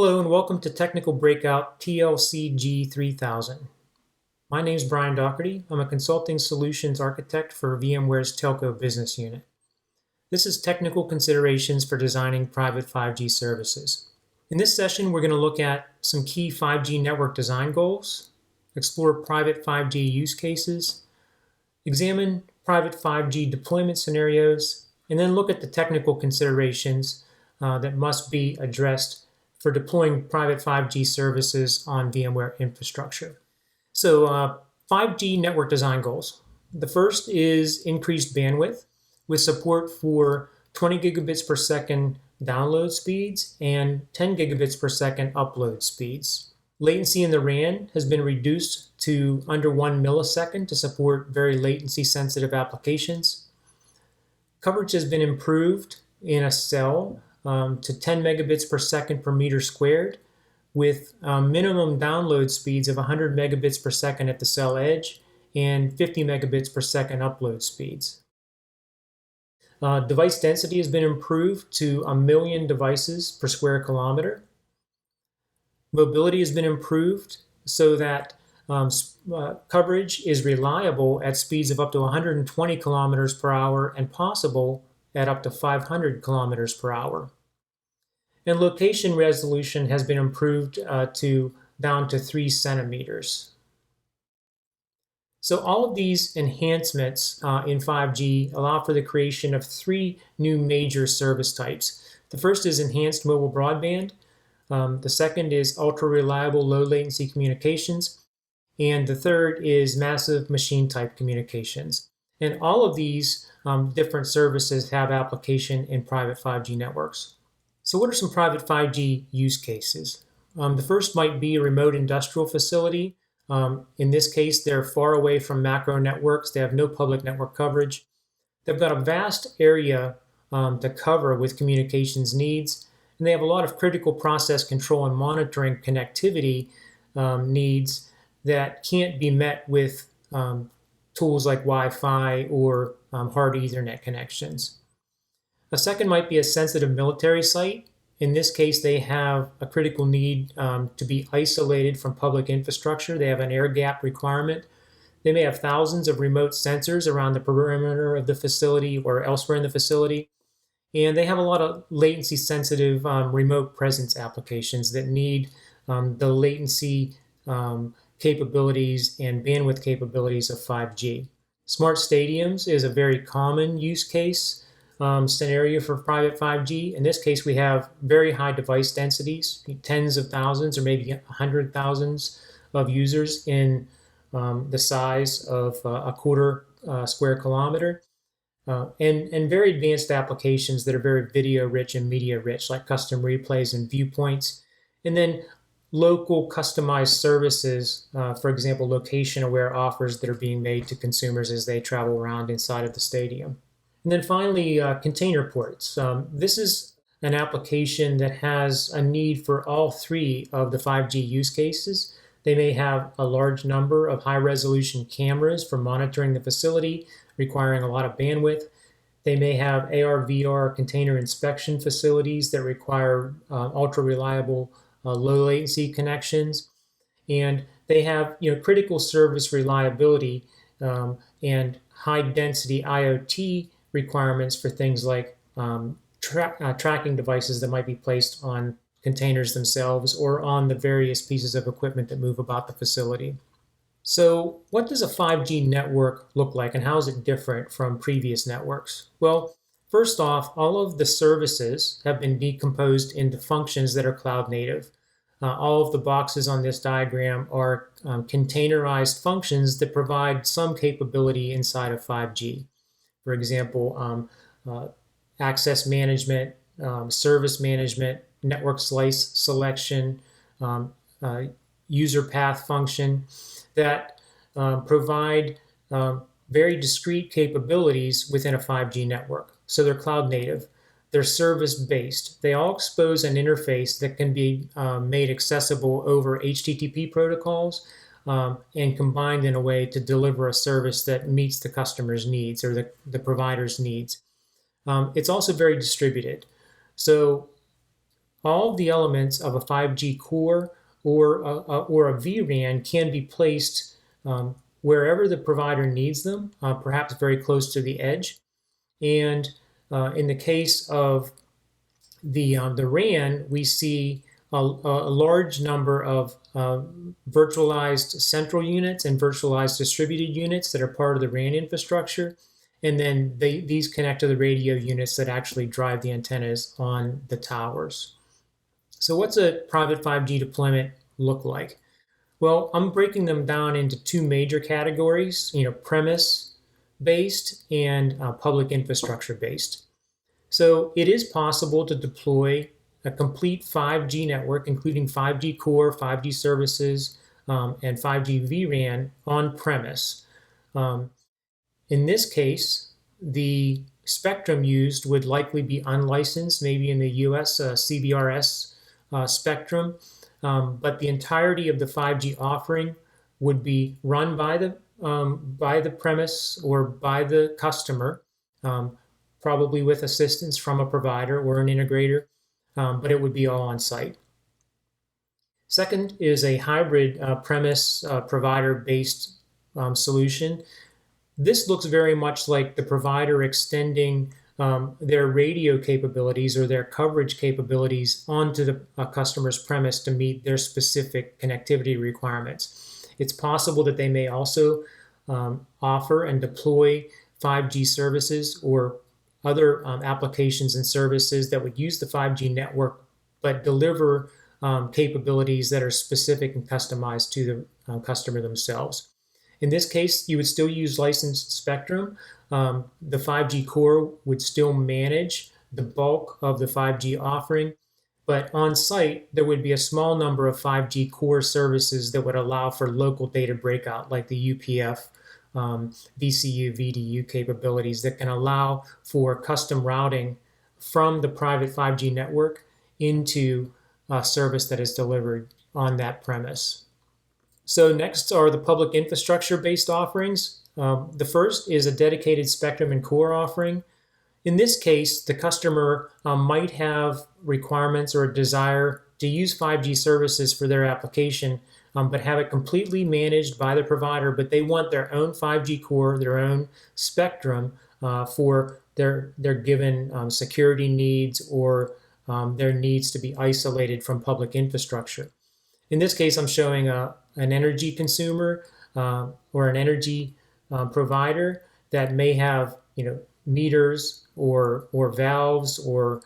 Hello and welcome to Technical Breakout TLC G3000. My name is Brian Doherty. I'm a consulting solutions architect for VMware's Telco business unit. This is technical considerations for designing private 5G services. In this session, we're going to look at some key 5G network design goals, explore private 5G use cases, examine private 5G deployment scenarios, and then look at the technical considerations that must be addressed for deploying private 5G services on VMware infrastructure. So 5G network design goals. The first is increased bandwidth with support for 20 gigabits per second download speeds and 10 gigabits per second upload speeds. Latency in the RAN has been reduced to under 1 millisecond to support very latency sensitive applications. Coverage has been improved in a cell to 10 megabits per second per meter squared with minimum download speeds of 100 megabits per second at the cell edge and 50 megabits per second upload speeds. Device density has been improved to 1 million devices per square kilometer. Mobility has been improved so that coverage is reliable at speeds of up to 120 kilometers per hour and possible at up to 500 kilometers per hour. And location resolution has been improved down to 3 centimeters. So all of these enhancements in 5G allow for the creation of 3 new major service types. The first is enhanced mobile broadband. The second is ultra-reliable low-latency communications. And the third is massive machine type communications. And all of these different services have application in private 5G networks. So what are some private 5G use cases? The first might be a remote industrial facility. In this case, they're far away from macro networks. They have no public network coverage. They've got a vast area to cover with communications needs, and they have a lot of critical process control and monitoring connectivity needs that can't be met with tools like Wi-Fi or hard Ethernet connections. A second might be a sensitive military site. In this case, they have a critical need to be isolated from public infrastructure. They have an air gap requirement. They may have thousands of remote sensors around the perimeter of the facility or elsewhere in the facility. And they have a lot of latency sensitive remote presence applications that need the latency capabilities and bandwidth capabilities of 5G. Smart stadiums is a very common use case scenario for private 5G. In this case, we have very high device densities, tens of thousands or maybe 100,000s of users in the size of a quarter square kilometer, and very advanced applications that are very video rich and media rich, like custom replays and viewpoints, and then local customized services, for example, location aware offers that are being made to consumers as they travel around inside of the stadium. And then finally, container ports. This is an application that has a need for all 3 of the 5G use cases. They may have a large number of high-resolution cameras for monitoring the facility, requiring a lot of bandwidth. They may have AR/VR container inspection facilities that require ultra-reliable, low-latency connections. And they have critical service reliability and high-density IoT requirements for things like tracking devices that might be placed on containers themselves or on the various pieces of equipment that move about the facility. So what does a 5G network look like, and how is it different from previous networks? Well, first off, all of the services have been decomposed into functions that are cloud native. All of the boxes on this diagram are containerized functions that provide some capability inside of 5G. For example, access management, service management, network slice selection, user path function that provide very discrete capabilities within a 5G network. So they're cloud native. They're service-based. They all expose an interface that can be made accessible over HTTP protocols and combined in a way to deliver a service that meets the customer's needs or the provider's needs. It's also very distributed. So all of the elements of a 5G core or a vRAN can be placed wherever the provider needs them, perhaps very close to the edge. And in the case of the RAN, we see a large number of virtualized central units and virtualized distributed units that are part of the RAN infrastructure. And then these connect to the radio units that actually drive the antennas on the towers. So what's a private 5G deployment look like? Well, I'm breaking them down into two major categories, premise-based and public infrastructure-based. So it is possible to deploy a complete 5G network, including 5G core, 5G services, and 5G vRAN on premise. In this case, the spectrum used would likely be unlicensed, maybe in the US CBRS spectrum, but the entirety of the 5G offering would be run by the premise or by the customer, probably with assistance from a provider or an integrator, but it would be all on site. Second is a hybrid premise provider-based solution. This looks very much like the provider extending their radio capabilities or their coverage capabilities onto the customer's premise to meet their specific connectivity requirements. It's possible that they may also offer and deploy 5G services or other applications and services that would use the 5G network but deliver capabilities that are specific and customized to the customer themselves. In this case, you would still use licensed spectrum. The 5G core would still manage the bulk of the 5G offering, but on site, there would be a small number of 5G core services that would allow for local data breakout, like the UPF, VCU, VDU capabilities that can allow for custom routing from the private 5G network into a service that is delivered on that premise. So next are the public infrastructure-based offerings. The first is a dedicated spectrum and core offering. In this case, the customer might have requirements or a desire to use 5G services for their application, but have it completely managed by the provider, but they want their own 5G core, their own spectrum for their given security needs or their needs to be isolated from public infrastructure. In this case, I'm showing an energy consumer or an energy provider that may have, meters or valves or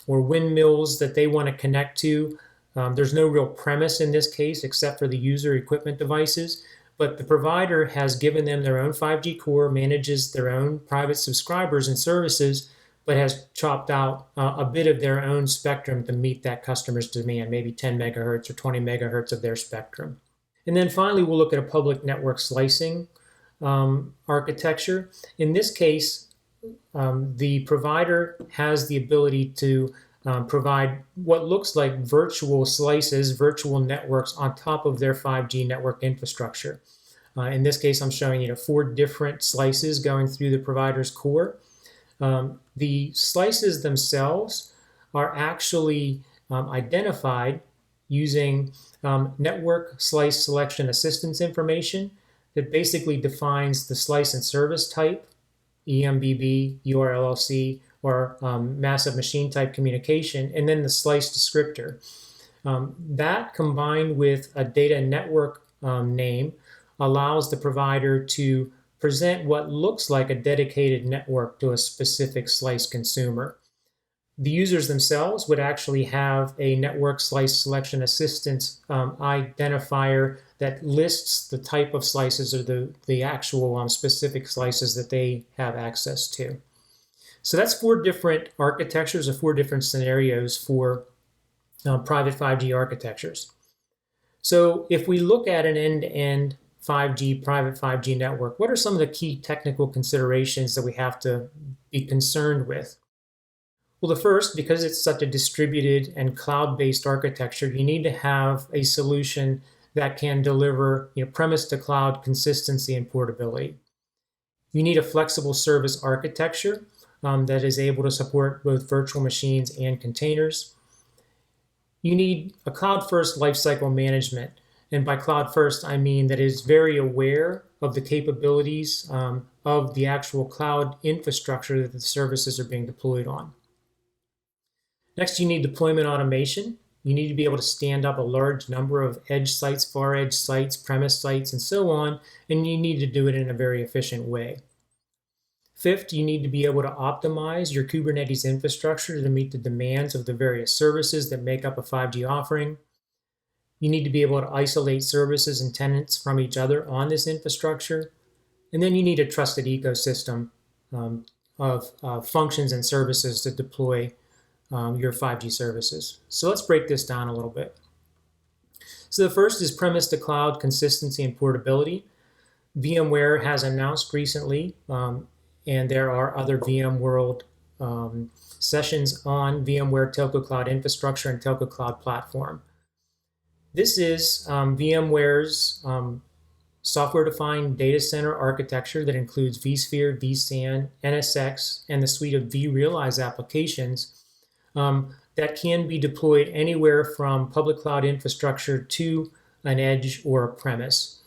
windmills that they want to connect to. There's no real premise in this case except for the user equipment devices, but the provider has given them their own 5G core, manages their own private subscribers and services, but has chopped out a bit of their own spectrum to meet that customer's demand, maybe 10 megahertz or 20 megahertz of their spectrum. And then finally, we'll look at a public network slicing architecture. In this case, the provider has the ability to provide what looks like virtual slices, virtual networks on top of their 5G network infrastructure. In this case, I'm showing 4 different slices going through the provider's core. The slices themselves are actually identified using network slice selection assistance information that basically defines the slice and service type, EMBB, URLLC, or massive machine type communication, and then the slice descriptor. That combined with a data network name allows the provider to present what looks like a dedicated network to a specific slice consumer. The users themselves would actually have a network slice selection assistance identifier that lists the type of slices or the actual specific slices that they have access to. So that's 4 different architectures or 4 different scenarios for private 5G architectures. So if we look at an end-to-end 5G, private 5G network, what are some of the key technical considerations that we have to be concerned with? Well, the first, because it's such a distributed and cloud-based architecture, you need to have a solution that can deliver premise to cloud consistency and portability. You need a flexible service architecture that is able to support both virtual machines and containers. You need a cloud-first lifecycle management. And by cloud-first, I mean that it is very aware of the capabilities of the actual cloud infrastructure that the services are being deployed on. Next, you need deployment automation. You need to be able to stand up a large number of edge sites, far edge sites, premise sites, and so on, and you need to do it in a very efficient way. Fifth, you need to be able to optimize your Kubernetes infrastructure to meet the demands of the various services that make up a 5G offering. You need to be able to isolate services and tenants from each other on this infrastructure. And then you need a trusted ecosystem of functions and services to deploy your 5G services. So let's break this down a little bit. So the first is premise to cloud consistency and portability. VMware has announced recently, and there are other VMworld sessions on VMware Telco Cloud Infrastructure and Telco Cloud Platform. This is VMware's software-defined data center architecture that includes vSphere, vSAN, NSX, and the suite of vRealize applications that can be deployed anywhere from public cloud infrastructure to an edge or a premise.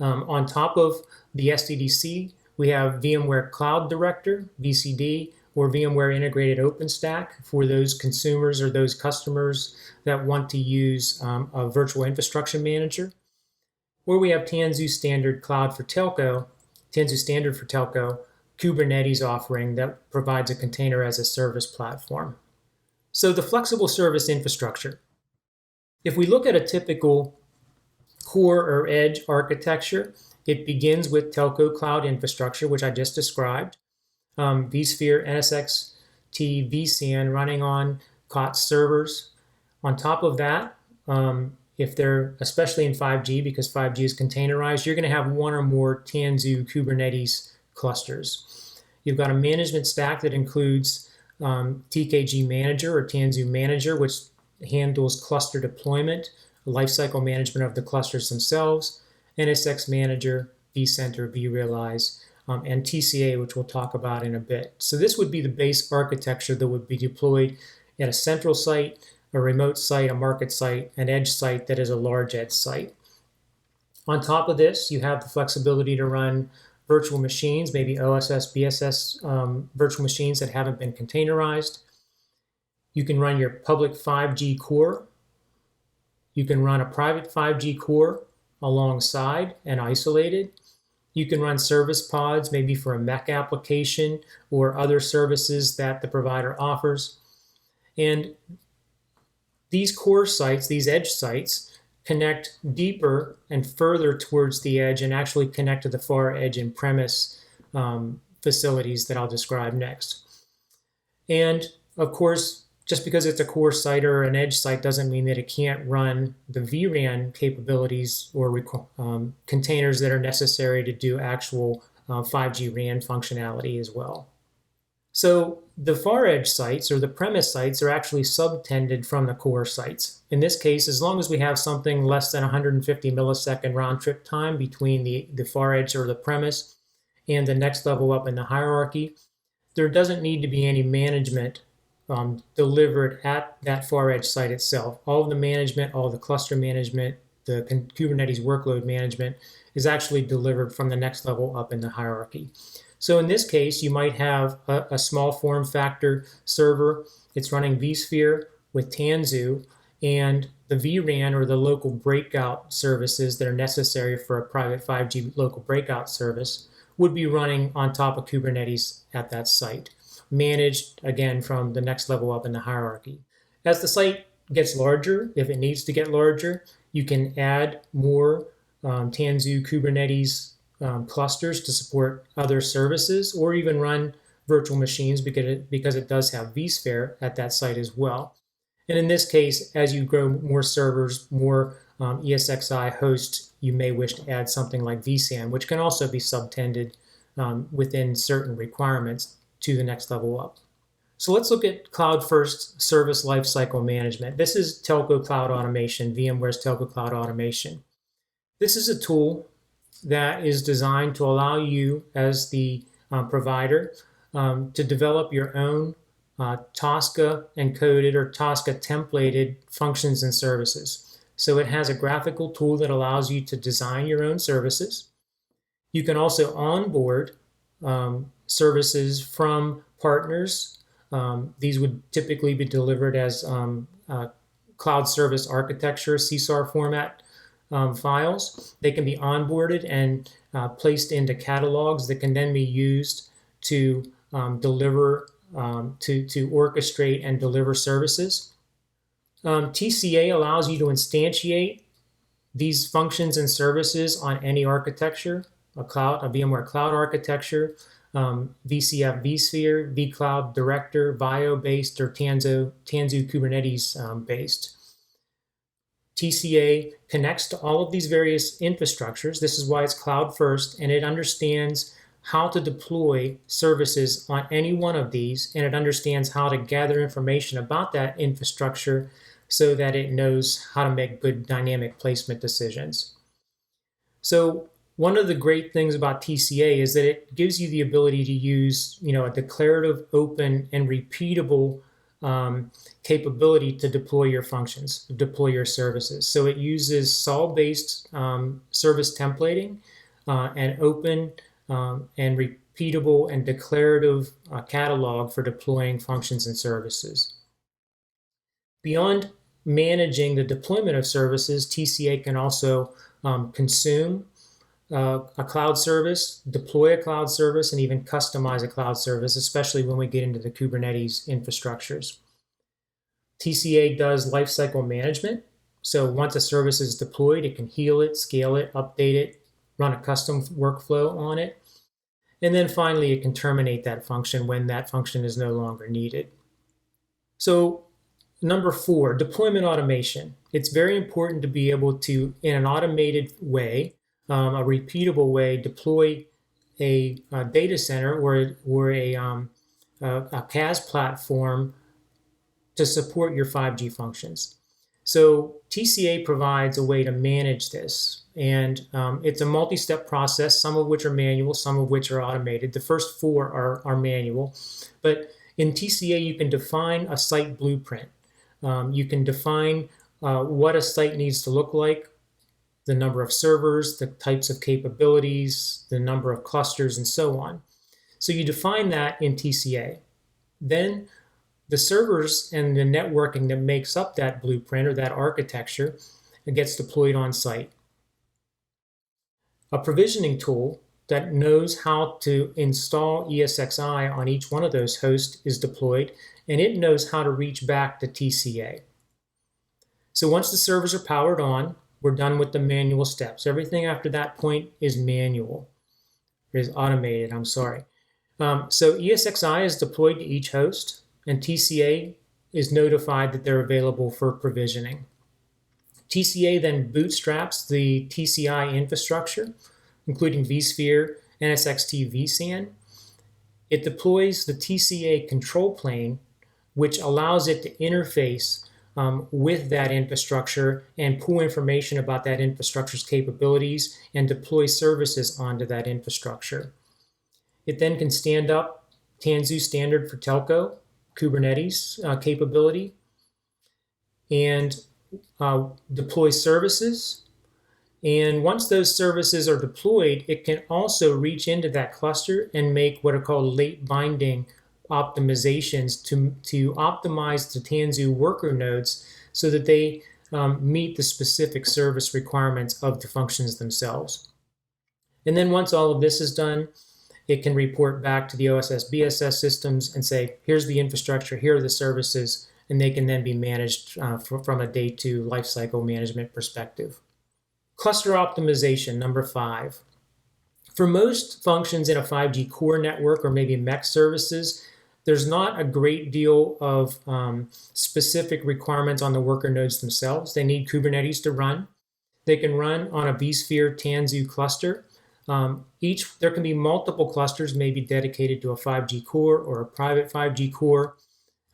On top of the SDDC, we have VMware Cloud Director, VCD, or VMware Integrated OpenStack for those consumers or those customers that want to use a virtual infrastructure manager. Or we have Tanzu Standard Cloud for Telco, Tanzu Standard for Telco, Kubernetes offering that provides a container as a service platform. So the flexible service infrastructure. If we look at a typical core or edge architecture, it begins with Telco Cloud Infrastructure, which I just described, vSphere, NSX-T, vSAN running on COTS servers. On top of that, if they're, especially in 5G, because 5G is containerized, you're going to have one or more Tanzu Kubernetes clusters. You've got a management stack that includes TKG Manager or Tanzu Manager, which handles cluster deployment, lifecycle management of the clusters themselves, NSX Manager, vCenter, vRealize, and TCA, which we'll talk about in a bit. So this would be the base architecture that would be deployed at a central site, a remote site, a market site, an edge site that is a large edge site. On top of this, you have the flexibility to run virtual machines, maybe OSS, BSS virtual machines that haven't been containerized. You can run your public 5G core. You can run a private 5G core alongside and isolated. You can run service pods, maybe for a MEC application or other services that the provider offers. And these core sites, these edge sites, connect deeper and further towards the edge and actually connect to the far edge and premise facilities that I'll describe next. And of course, just because it's a core site or an edge site doesn't mean that it can't run the vRAN capabilities or containers that are necessary to do actual 5G RAN functionality as well. So the far edge sites or the premise sites are actually subtended from the core sites. In this case, as long as we have something less than 150 millisecond round trip time between the far edge or the premise and the next level up in the hierarchy, there doesn't need to be any management delivered at that far edge site itself. All of the management, all the cluster management, the Kubernetes workload management is actually delivered from the next level up in the hierarchy. So in this case, you might have a small form factor server. It's running vSphere with Tanzu, and the vRAN or the local breakout services that are necessary for a private 5G local breakout service would be running on top of Kubernetes at that site, managed again from the next level up in the hierarchy. As the site gets larger, if it needs to get larger, you can add more Tanzu Kubernetes clusters to support other services, or even run virtual machines because it does have vSphere at that site as well. And in this case, as you grow more servers, more ESXi hosts, you may wish to add something like vSAN, which can also be subtended within certain requirements to the next level up. So let's look at Cloud First Service Lifecycle Management. This is Telco Cloud Automation, VMware's Telco Cloud Automation. This is a tool that is designed to allow you as the provider to develop your own Tosca encoded or Tosca templated functions and services. So it has a graphical tool that allows you to design your own services. You can also onboard services from partners. These would typically be delivered as cloud service architecture, CSAR format files. They can be onboarded and placed into catalogs that can then be used to deliver, to orchestrate and deliver services. TCA allows you to instantiate these functions and services on any architecture, a VMware cloud architecture, VCF vSphere, vCloud Director, VIO-based, or Tanzu Kubernetes-based. TCA connects to all of these various infrastructures. This is why it's cloud first, and it understands how to deploy services on any one of these, and it understands how to gather information about that infrastructure so that it knows how to make good dynamic placement decisions. So one of the great things about TCA is that it gives you the ability to use, a declarative, open, and repeatable capability to deploy your functions, deploy your services. So it uses SOL-based service templating and open and repeatable and declarative catalog for deploying functions and services. Beyond managing the deployment of services, TCA can also consume a cloud service, deploy a cloud service, and even customize a cloud service, especially when we get into the Kubernetes infrastructures. TCA does lifecycle management. So once a service is deployed, it can heal it, scale it, update it, run a custom workflow on it. And then finally, it can terminate that function when that function is no longer needed. So number 4, deployment automation. It's very important to be able to, in an automated way, a repeatable way, deploy a data center or a CAS platform to support your 5G functions. So TCA provides a way to manage this, and it's a multi-step process, some of which are manual, some of which are automated. The first 4 are manual, but in TCA you can define a site blueprint. You can define what a site needs to look like, the number of servers, the types of capabilities, the number of clusters, and so on. So you define that in TCA. Then the servers and the networking that makes up that blueprint or that architecture gets deployed on site. A provisioning tool that knows how to install ESXi on each one of those hosts is deployed, and it knows how to reach back to TCA. So once the servers are powered on, we're done with the manual steps. Everything after that point is manual, is automated, I'm sorry. So ESXi is deployed to each host, and TCA is notified that they're available for provisioning. TCA then bootstraps the TCI infrastructure, including vSphere, NSXT vSAN. It deploys the TCA control plane, which allows it to interface with that infrastructure and pull information about that infrastructure's capabilities and deploy services onto that infrastructure. It then can stand up Tanzu standard for Telco, Kubernetes capability, and deploy services. And once those services are deployed, it can also reach into that cluster and make what are called late binding optimizations to optimize the Tanzu worker nodes so that they meet the specific service requirements of the functions themselves. And then once all of this is done, it can report back to the OSS BSS systems and say, here's the infrastructure, here are the services, and they can then be managed from a day 2 lifecycle management perspective. Cluster optimization, number 5. For most functions in a 5G core network or maybe MEC services, there's not a great deal of specific requirements on the worker nodes themselves. They need Kubernetes to run. They can run on a vSphere Tanzu cluster. There can be multiple clusters, maybe dedicated to a 5G core or a private 5G core.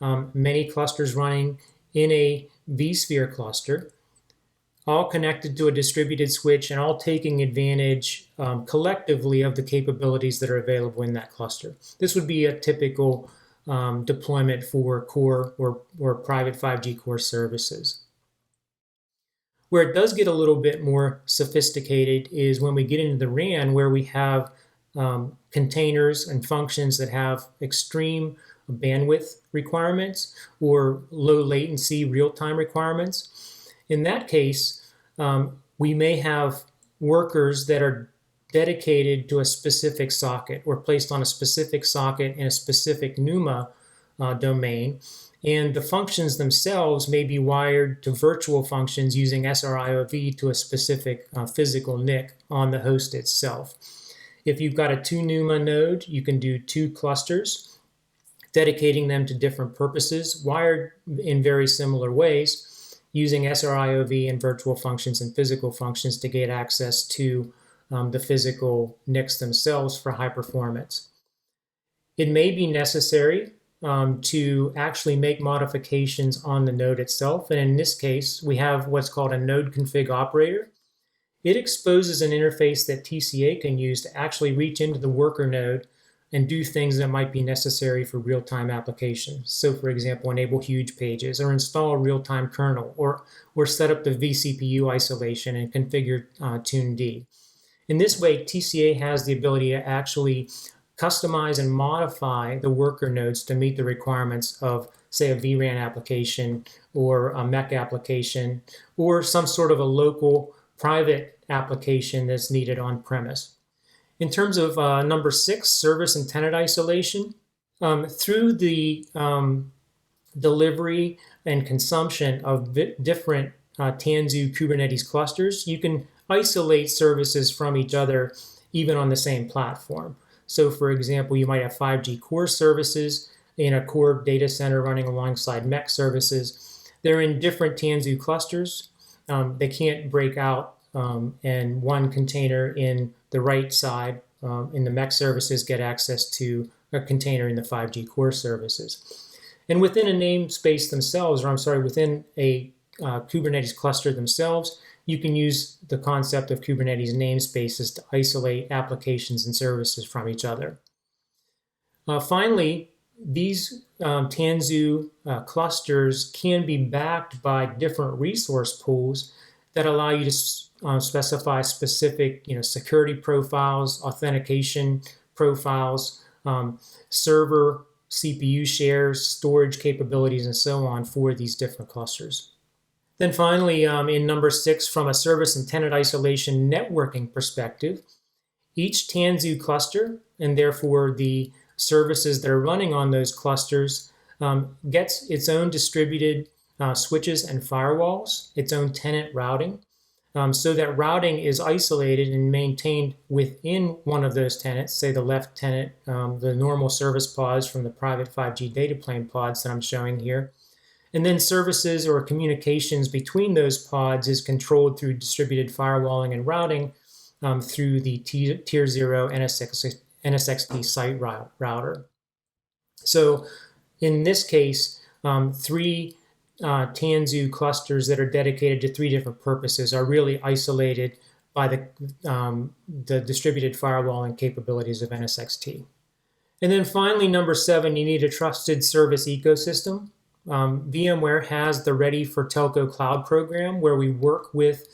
Many clusters running in a vSphere cluster, all connected to a distributed switch and all taking advantage collectively of the capabilities that are available in that cluster. This would be a typical deployment for core or private 5G core services. Where it does get a little bit more sophisticated is when we get into the RAN, where we have containers and functions that have extreme bandwidth requirements or low latency real-time requirements. In that case, we may have workers that are dedicated to a specific socket or placed on a specific socket in a specific NUMA domain. And the functions themselves may be wired to virtual functions using SRIOV to a specific physical NIC on the host itself. If you've got a 2 NUMA node, you can do 2 clusters, dedicating them to different purposes, wired in very similar ways, using SRIOV and virtual functions and physical functions to get access to the physical NICs themselves for high performance. It may be necessary to actually make modifications on the node itself. And in this case, we have what's called a node config operator. It exposes an interface that TCA can use to actually reach into the worker node and do things that might be necessary for real-time applications. So for example, enable huge pages or install a real-time kernel or set up the vCPU isolation and configure TuneD. In this way, TCA has the ability to actually customize and modify the worker nodes to meet the requirements of, say, a vRAN application or a MEC application or some sort of a local private application that's needed on premise. In terms of number 6, service and tenant isolation, through the delivery and consumption of different Tanzu Kubernetes clusters, you can isolate services from each other even on the same platform. So for example, you might have 5G core services in a core data center running alongside MEC services. They're in different Tanzu clusters. They can't break out and one container in the right side in the MEC services get access to a container in the 5G core services. And within a namespace themselves, within a Kubernetes cluster themselves, you can use the concept of Kubernetes namespaces to isolate applications and services from each other. Finally, these Tanzu clusters can be backed by different resource pools that allow you to specify specific security profiles, authentication profiles, server CPU shares, storage capabilities, and so on for these different clusters. Then finally, in number 6, from a service and tenant isolation networking perspective, each Tanzu cluster, and therefore the services that are running on those clusters, gets its own distributed switches and firewalls, its own tenant routing, so that routing is isolated and maintained within one of those tenants, say the left tenant, the normal service pods from the private 5G data plane pods that I'm showing here. And then services or communications between those pods is controlled through distributed firewalling and routing through the Tier 0 NSXT site router. So in this case, 3 Tanzu clusters that are dedicated to 3 different purposes are really isolated by the distributed firewalling capabilities of NSXT. And then finally, number 7, you need a trusted service ecosystem. VMware has the Ready for Telco Cloud program where we work with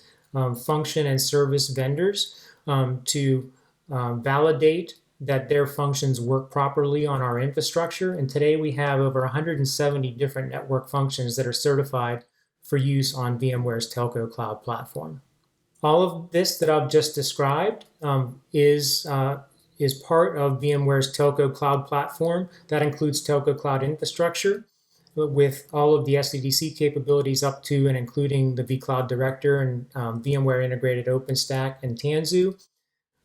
function and service vendors to validate that their functions work properly on our infrastructure. And today we have over 170 different network functions that are certified for use on VMware's Telco Cloud platform. All of this that I've just described is part of VMware's Telco Cloud platform. That includes Telco Cloud infrastructure with all of the SDDC capabilities up to and including the vCloud Director and VMware Integrated OpenStack and Tanzu,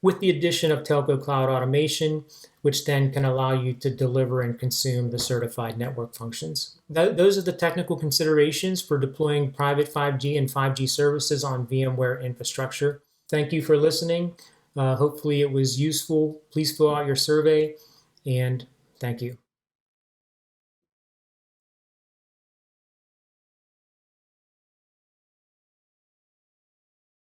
with the addition of Telco Cloud Automation, which then can allow you to deliver and consume the certified network functions. Those are the technical considerations for deploying private 5G and 5G services on VMware infrastructure. Thank you for listening. Hopefully it was useful. Please fill out your survey, and thank you.